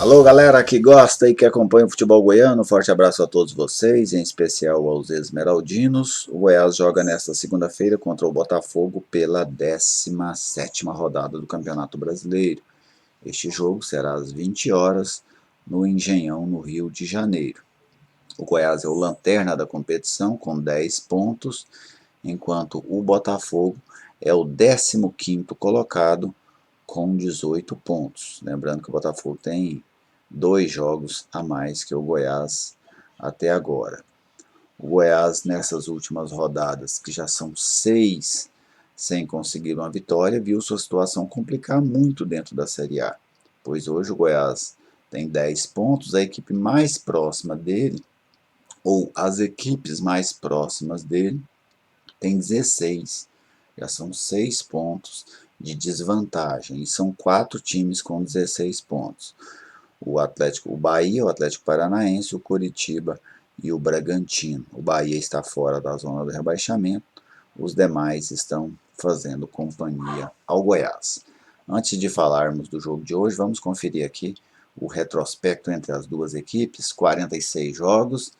Alô galera que gosta e que acompanha o futebol goiano, forte abraço a todos vocês, em especial aos esmeraldinos. O Goiás joga nesta segunda-feira contra o Botafogo pela 17ª rodada do Campeonato Brasileiro. Este jogo será às 20 horas no Engenhão, no Rio de Janeiro. O Goiás é o lanterna da competição com 10 pontos, enquanto o Botafogo é o 15º colocado com 18 pontos. Lembrando que o Botafogo tem 2 jogos a mais que o Goiás até agora. O Goiás, nessas últimas rodadas, que já são 6 sem conseguir uma vitória, viu sua situação complicar muito dentro da Série A, pois hoje o Goiás tem 10 pontos, a equipe mais próxima dele, ou as equipes mais próximas dele, tem 16. Já são 6 pontos de desvantagem, e são 4 times com 16 pontos. O Bahia, o Atlético Paranaense, o Coritiba e o Bragantino. O Bahia está fora da zona do rebaixamento, os demais estão fazendo companhia ao Goiás. Antes de falarmos do jogo de hoje, vamos conferir aqui o retrospecto entre as duas equipes: 46 jogos,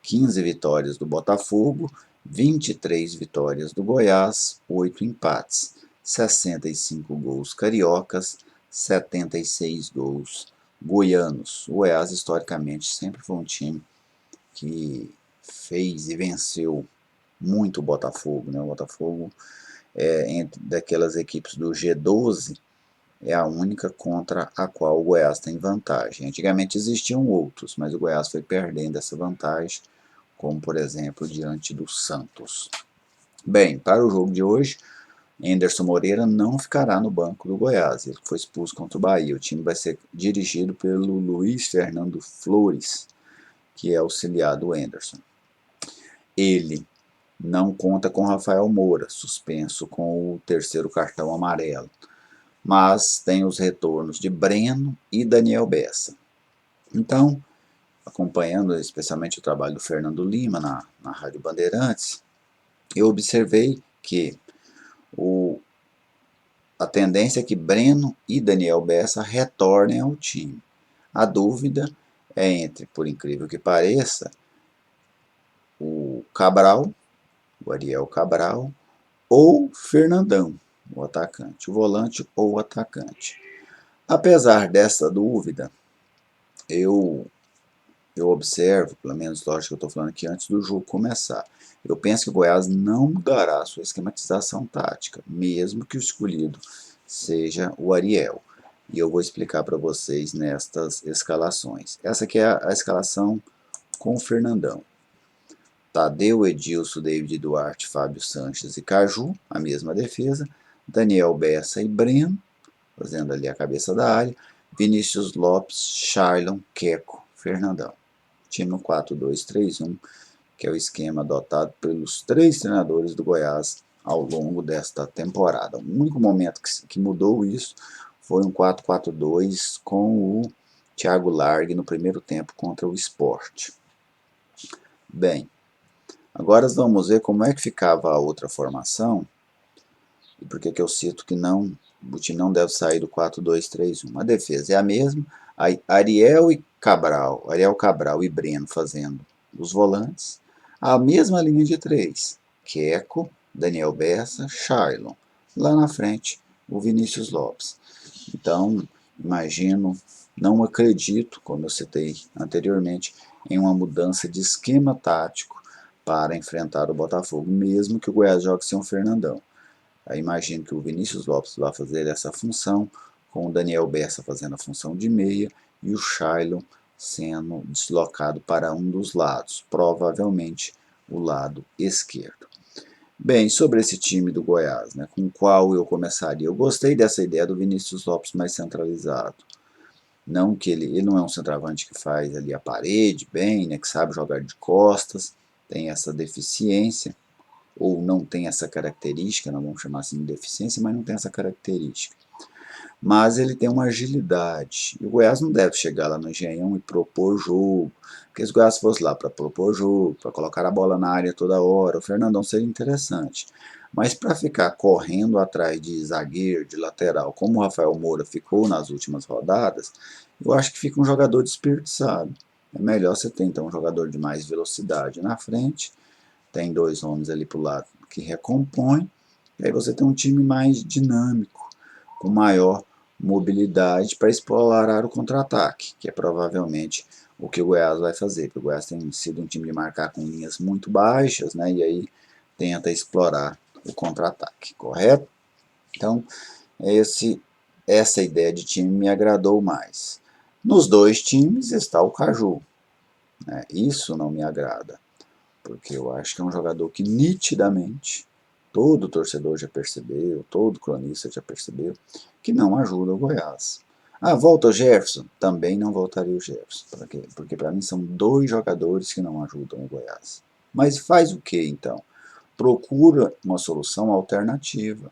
15 vitórias do Botafogo, 23 vitórias do Goiás, 8 empates, 65 gols cariocas, 76 gols goianos. O Goiás, historicamente, sempre foi um time que fez e venceu muito o Botafogo, né? O Botafogo, entre daquelas equipes do G12, é a única contra a qual o Goiás tem vantagem. Antigamente existiam outros, mas o Goiás foi perdendo essa vantagem, como por exemplo diante do Santos. Bem, para o jogo de hoje, Anderson Moreira não ficará no banco do Goiás, ele foi expulso contra o Bahia. O time vai ser dirigido pelo Luiz Fernando Flores, que é auxiliar do Anderson. Ele não conta com Rafael Moura, suspenso com o 3º cartão amarelo, mas tem os retornos de Breno e Daniel Bessa. Então, acompanhando especialmente o trabalho do Fernando Lima na Rádio Bandeirantes, eu observei que a tendência é que Breno e Daniel Bessa retornem ao time. A dúvida é entre, por incrível que pareça, o Cabral, o Ariel Cabral, ou Fernandão, o atacante, o volante ou o atacante. Apesar dessa dúvida, eu observo, pelo menos lógico que eu estou falando aqui antes do jogo começar, eu penso que o Goiás não mudará a sua esquematização tática, mesmo que o escolhido seja o Ariel. E eu vou explicar para vocês nestas escalações. Essa aqui é a escalação com o Fernandão. Tadeu, Edilson, David Duarte, Fábio Sanches e Caju, a mesma defesa. Daniel Bessa e Breno, fazendo ali a cabeça da área. Vinícius Lopes, Shailon, Queco, Fernandão. Time 4-2-3-1, que é o esquema adotado pelos 3 treinadores do Goiás ao longo desta temporada. O único momento que mudou isso foi um 4-4-2 com o Thiago Largue no primeiro tempo contra o Sport. Bem, agora vamos ver como é que ficava a outra formação e por que eu cito que o time não deve sair do 4-2-3-1. A defesa é a mesma, Ariel Cabral e Breno fazendo os volantes, a mesma linha de 3, Queco, Daniel Bessa, Shailon. Lá na frente, o Vinícius Lopes. Então, não acredito, como eu citei anteriormente, em uma mudança de esquema tático para enfrentar o Botafogo, mesmo que o Goiás jogue sem o Fernandão. Eu imagino que o Vinícius Lopes vai fazer essa função, com o Daniel Bessa fazendo a função de meia e o Shailon sendo deslocado para um dos lados, provavelmente o lado esquerdo. Bem, sobre esse time do Goiás, né, com o qual eu começaria, eu gostei dessa ideia do Vinícius Lopes mais centralizado. Não que ele não é um centroavante que faz ali a parede bem, né, que sabe jogar de costas, tem essa deficiência, ou não tem essa característica, não vamos chamar assim de deficiência, mas não tem essa característica. Mas ele tem uma agilidade. E o Goiás não deve chegar lá no Engenhão e propor jogo. Porque se o Goiás fosse lá para propor jogo, para colocar a bola na área toda hora, o Fernandão seria interessante. Mas para ficar correndo atrás de zagueiro, de lateral, como o Rafael Moura ficou nas últimas rodadas, eu acho que fica um jogador desperdiçado. É melhor você ter então um jogador de mais velocidade na frente, tem dois homens ali para o lado que recompõem, e aí você tem um time mais dinâmico, com maior mobilidade para explorar o contra-ataque, que é provavelmente o que o Goiás vai fazer, porque o Goiás tem sido um time de marcar com linhas muito baixas, né, e aí tenta explorar o contra-ataque, correto? Então, essa ideia de time me agradou mais. Nos dois times está o Caju, né? Isso não me agrada, porque eu acho que é um jogador que nitidamente todo torcedor já percebeu, todo cronista já percebeu, que não ajuda o Goiás. Ah, volta o Jefferson? Também não voltaria o Jefferson, porque para mim são dois jogadores que não ajudam o Goiás. Mas faz o que então? Procura uma solução alternativa,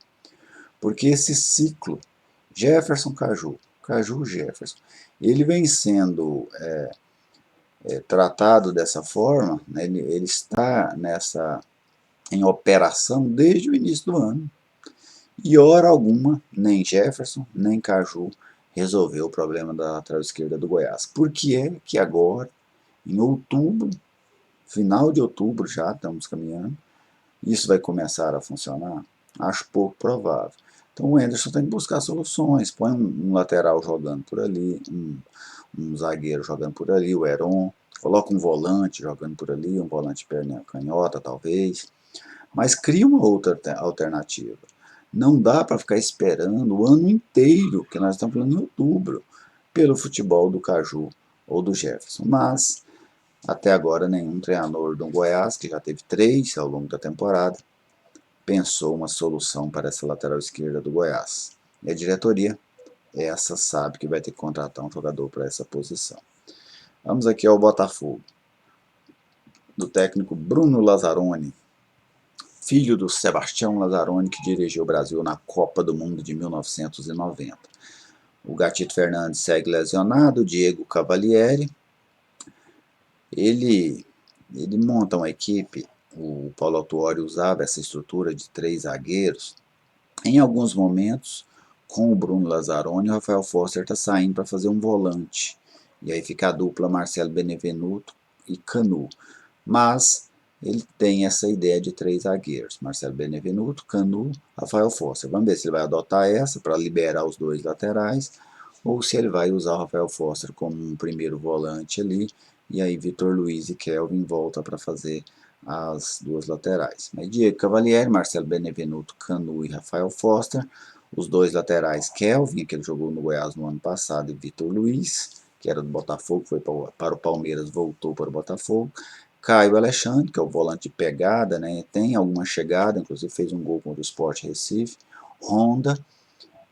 porque esse ciclo Jefferson Caju, Caju Jefferson, ele vem sendo tratado dessa forma, né, ele está em operação desde o início do ano. E hora alguma, nem Jefferson, nem Caju resolveu o problema da lateral esquerda do Goiás. Por que é que agora, em outubro, final de outubro já, estamos caminhando, isso vai começar a funcionar? Acho pouco provável. Então o Anderson tem que buscar soluções, põe um lateral jogando por ali, um zagueiro jogando por ali, o Heron, coloca um volante jogando por ali, um volante perna canhota talvez, mas cria uma outra alternativa. Não dá para ficar esperando o ano inteiro, que nós estamos falando em outubro, pelo futebol do Caju ou do Jefferson. Mas, até agora, nenhum treinador do Goiás, que já teve 3 ao longo da temporada, pensou uma solução para essa lateral esquerda do Goiás. E a diretoria, essa sabe que vai ter que contratar um jogador para essa posição. Vamos aqui ao Botafogo, do técnico Bruno Lazzaroni, filho do Sebastião Lazzaroni, que dirigiu o Brasil na Copa do Mundo de 1990. O Gatito Fernandes segue lesionado, o Diego Cavalieri, ele monta uma equipe, o Paulo Autuori usava essa estrutura de 3 zagueiros, em alguns momentos, com o Bruno Lazzaroni, o Rafael Foster está saindo para fazer um volante, e aí fica a dupla Marcelo Benevenuto e Canu, mas ele tem essa ideia de 3 zagueiros, Marcelo Benevenuto, Canu, Rafael Foster. Vamos ver se ele vai adotar essa para liberar os 2 laterais, ou se ele vai usar o Rafael Foster como um primeiro volante ali, e aí Vitor Luiz e Kelvin volta para fazer as 2 laterais. Mas Diego Cavalieri, Marcelo Benevenuto, Canu e Rafael Foster, os 2 laterais Kelvin, que ele jogou no Goiás no ano passado, e Vitor Luiz, que era do Botafogo, foi para o Palmeiras, voltou para o Botafogo, Caio Alexandre, que é o volante de pegada, né, tem alguma chegada, inclusive fez um gol contra o Sport Recife, Honda,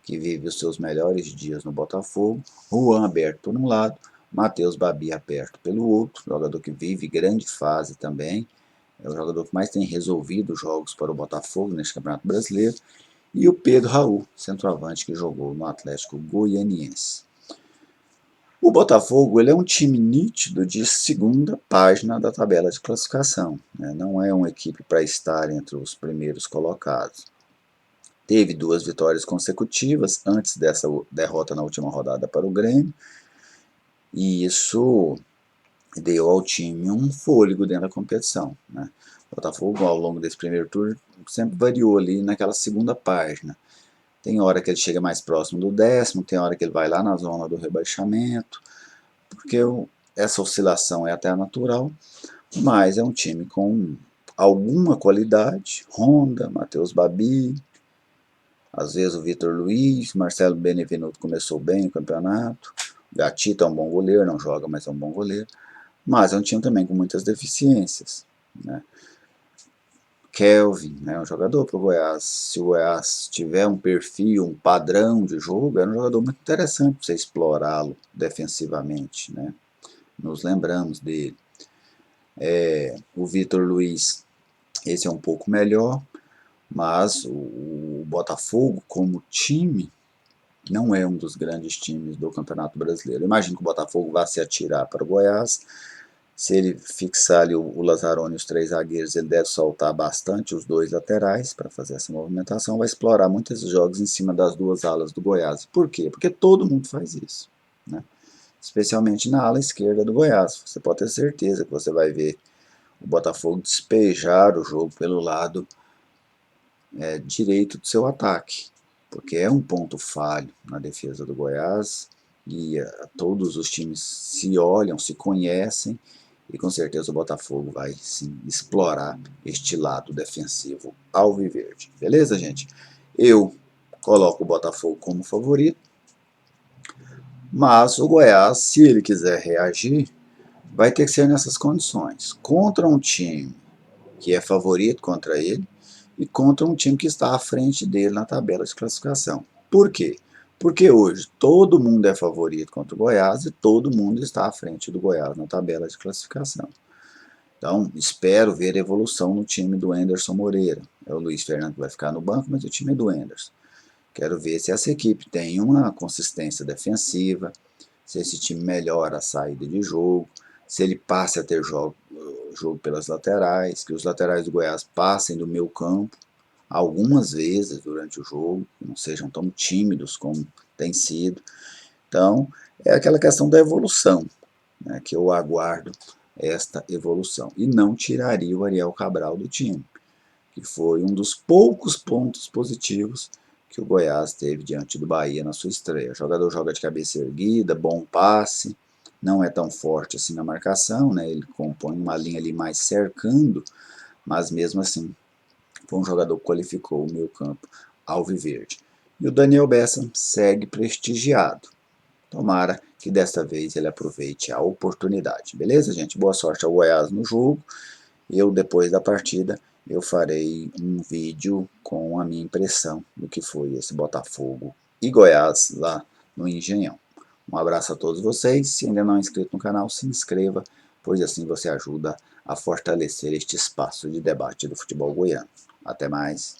que vive os seus melhores dias no Botafogo, Juan aberto por um lado, Matheus Babi aberto pelo outro, jogador que vive grande fase também, é o jogador que mais tem resolvido jogos para o Botafogo neste Campeonato Brasileiro, e o Pedro Raul, centroavante que jogou no Atlético Goianiense. O Botafogo ele é um time nítido de segunda página da tabela de classificação, né? Não é uma equipe para estar entre os primeiros colocados. Teve 2 vitórias consecutivas antes dessa derrota na última rodada para o Grêmio, e isso deu ao time um fôlego dentro da competição, né? O Botafogo, ao longo desse primeiro turno, sempre variou ali naquela segunda página. Tem hora que ele chega mais próximo do 10º, tem hora que ele vai lá na zona do rebaixamento, porque essa oscilação é até natural, mas é um time com alguma qualidade, Honda, Matheus Babi, às vezes o Vitor Luiz, Marcelo Benevenuto começou bem o campeonato, Gatito é um bom goleiro, não joga, mas é um bom goleiro, mas é um time também com muitas deficiências, né? Kelvin é um jogador para o Goiás, se o Goiás tiver um perfil, um padrão de jogo, é um jogador muito interessante para você explorá-lo defensivamente, né? Nos lembramos dele. O Vitor Luiz, esse é um pouco melhor, mas o Botafogo como time não é um dos grandes times do Campeonato Brasileiro. Imagino que o Botafogo vá se atirar para o Goiás, Se ele fixar ali o Lazzaroni e os 3 zagueiros, ele deve soltar bastante os 2 laterais para fazer essa movimentação. Vai explorar muitos jogos em cima das 2 alas do Goiás. Por quê? Porque todo mundo faz isso, né? Especialmente na ala esquerda do Goiás. Você pode ter certeza que você vai ver o Botafogo despejar o jogo pelo lado direito do seu ataque, porque é um ponto falho na defesa do Goiás e todos os times se olham, se conhecem e com certeza o Botafogo vai sim explorar este lado defensivo alviverde. Beleza, gente? Eu coloco o Botafogo como favorito, mas o Goiás, se ele quiser reagir, vai ter que ser nessas condições. Contra um time que é favorito contra ele, e contra um time que está à frente dele na tabela de classificação. Por quê? Porque hoje todo mundo é favorito contra o Goiás e todo mundo está à frente do Goiás na tabela de classificação. Então, espero ver evolução no time do Anderson Moreira. É o Luiz Fernando que vai ficar no banco, mas o time é do Anderson. Quero ver se essa equipe tem uma consistência defensiva, se esse time melhora a saída de jogo, se ele passe a ter jogo pelas laterais, que os laterais do Goiás passem do meio campo algumas vezes durante o jogo, não sejam tão tímidos como tem sido. Então, é aquela questão da evolução, né, que eu aguardo esta evolução. E não tiraria o Ariel Cabral do time, que foi um dos poucos pontos positivos que o Goiás teve diante do Bahia na sua estreia. O jogador joga de cabeça erguida, bom passe, não é tão forte assim na marcação, né? Ele compõe uma linha ali mais cercando, mas mesmo assim foi um jogador que qualificou o meio campo alviverde. E o Daniel Bessa segue prestigiado. Tomara que desta vez ele aproveite a oportunidade. Beleza, gente? Boa sorte ao Goiás no jogo. Eu, depois da partida, eu farei um vídeo com a minha impressão do que foi esse Botafogo e Goiás lá no Engenhão. Um abraço a todos vocês. Se ainda não é inscrito no canal, se inscreva, pois assim você ajuda a fortalecer este espaço de debate do futebol goiano. Até mais.